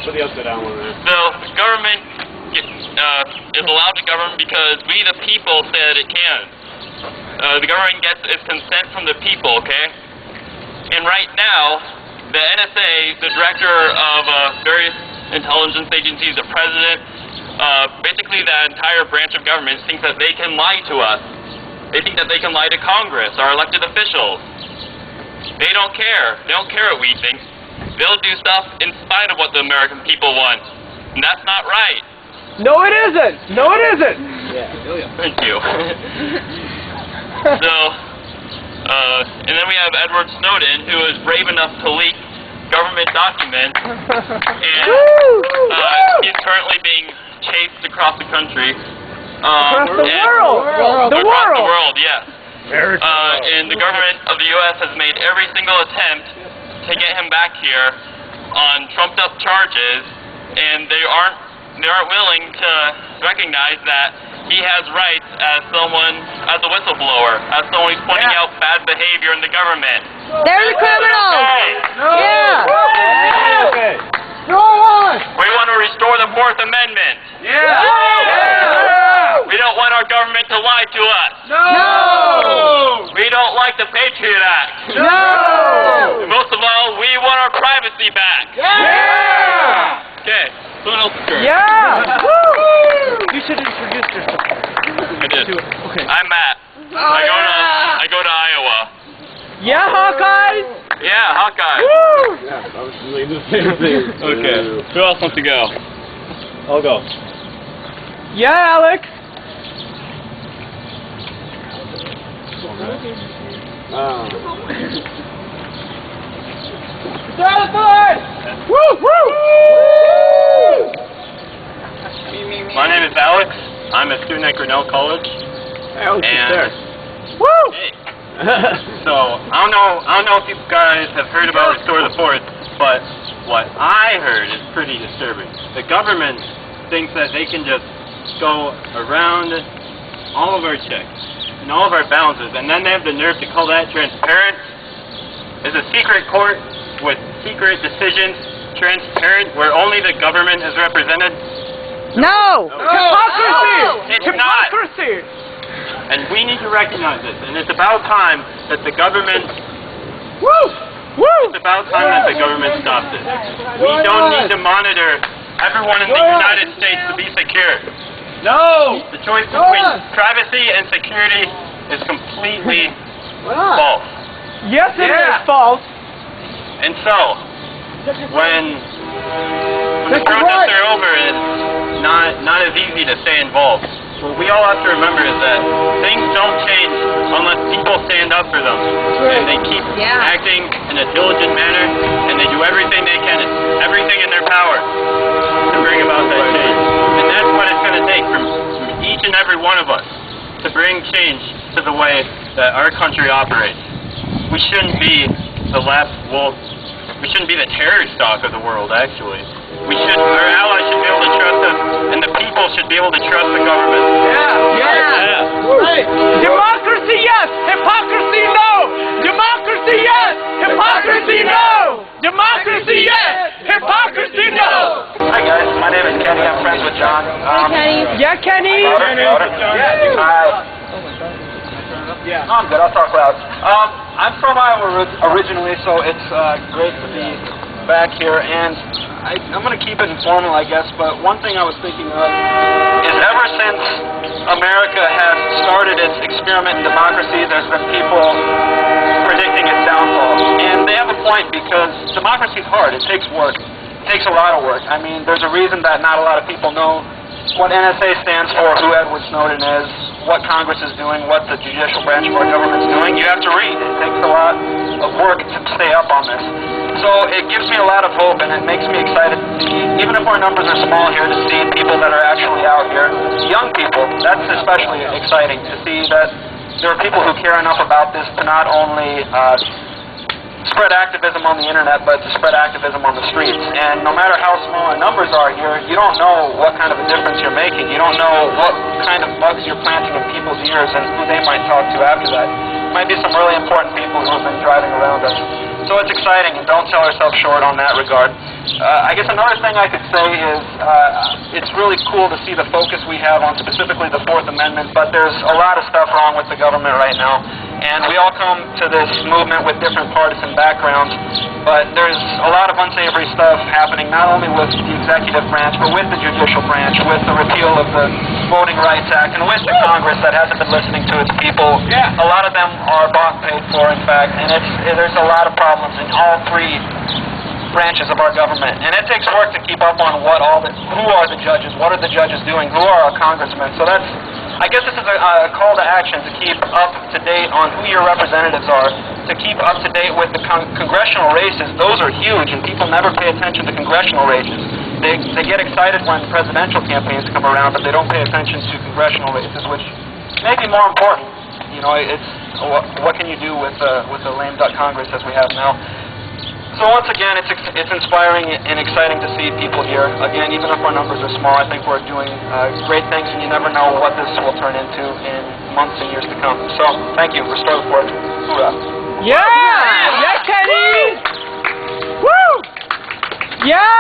Put the upside down one there. So, the government is allowed to govern because we the people said it can. The government gets its consent from the people, okay? And right now, the NSA, the director of various intelligence agencies, the president, basically that entire branch of government thinks that they can lie to us. They think that they can lie to Congress, our elected officials. They don't care. They don't care what we think. They'll do stuff in spite of what the American people want. And that's not right. No, it isn't! No, it isn't! Thank you. So, and then we have Edward Snowden, who is brave enough to leak government documents, and he's currently being chased across the country. Across the world! The across world! the world, yes. And the government of the U.S. has made every single attempt to get him back here on trumped-up charges, and they aren't willing to recognize that he has rights as a whistleblower, as someone who's pointing out bad behavior in the government. They're the criminals! Yeah! Go on! We want to restore the Fourth Amendment. We don't want our government to lie to us. No! We don't like the Patriot Act. No! And most of all, we want our privacy back. Yeah! Okay, someone else turn. Yeah! Woo! You should introduce yourself. I did. Okay. I'm Matt. I go to Iowa. Yeah, Hawkeyes! Yeah, Hawkeye. Woo! Yeah, I was doing the same thing. Okay. Who else wants to go? I'll go. Yeah, Alex! Woo! Woo! My name is Alex. I'm a student at Grinnell College. Alex is there. Woo! Hey. So I don't know if you guys have heard about Restore the Fourth, but what I heard is pretty disturbing. The government thinks that they can just go around all of our checks and all of our balances, and then they have the nerve to call that transparent. Is a secret court with secret decisions transparent, where only the government is represented? No! Hypocrisy! It's Hypocrisy! And we need to recognize this, and it's about time that the government Woo! Woo! It's about time that the government stops it. We don't need to monitor everyone in the United States to be secure. No! The choice between privacy and security is completely false. Yes, it is false. And so, when the protests are over, it's not as easy to stay involved. What we all have to remember is that things don't change unless people stand up for them. And they keep acting in a diligent manner, and they do everything they can, everything in their power to bring about that change. And that's what it's going to take from each and every one of us to bring change to the way that our country operates. We shouldn't be the last wolf. We shouldn't be the terror stock of the world, actually. Our allies should be able to trust us, and the people should be able to trust the government. Right. Democracy, yes! Hypocrisy, no! Democracy, yes! Hypocrisy, no! Democracy, yes! Hypocrisy, no! Hi guys, my name is Kenny. I'm friends with John. Yeah, Kenny? Yeah. No, I'm good. I'll talk loud. I'm from Iowa originally, so it's great to be back here, and I'm going to keep it informal, I guess, but one thing I was thinking of is ever since America has started its experiment in democracy, there's been people predicting its downfall. And they have a point, because democracy is hard. It takes work. It takes a lot of work. I mean, there's a reason that not a lot of people know what NSA stands for, who Edward Snowden is, what Congress is doing, what the judicial branch of our government is doing. You have to read. It takes a lot of work to stay up on this. So it gives me a lot of hope, and it makes me excited to see, even if our numbers are small here, to see people that are actually out here, young people. That's especially exciting to see that there are people who care enough about this to not only spread activism on the internet, but to spread activism on the streets. And no matter how small our numbers are here, you don't know what kind of a difference you're making. You don't know what kind of bugs you're planting in people's ears and who they might talk to after that. Might be some really important people who have been driving around us. So it's exciting, and don't sell ourselves short on that regard. I guess another thing I could say is it's really cool to see the focus we have on specifically the Fourth Amendment, but there's a lot of stuff wrong with the government right now. And we all come to this movement with different partisan backgrounds, but there's a lot of unsavory stuff happening not only with the executive branch, but with the judicial branch, with the repeal of the Voting Rights Act, and with the Congress that hasn't been listening to its people. A lot of them are bought and paid for, in fact, and there's a lot of problems in all three branches of our government, and it takes work to keep up on who are the judges, what are the judges doing, who are our congressmen. So I guess this is a call to action to keep up to date on who your representatives are, to keep up to date with the congressional races. Those are huge, and people never pay attention to congressional races. They get excited when presidential campaigns come around, but they don't pay attention to congressional races, which may be more important. You know, it's what can you do with the lame duck Congress as we have now. So once again, it's inspiring and exciting to see people here. Again, even if our numbers are small, I think we're doing great things, and you never know what this will turn into in months and years to come. So, thank you. Restore the fort. Hoorah. Yeah! Yeah, Teddy! Woo! Yeah!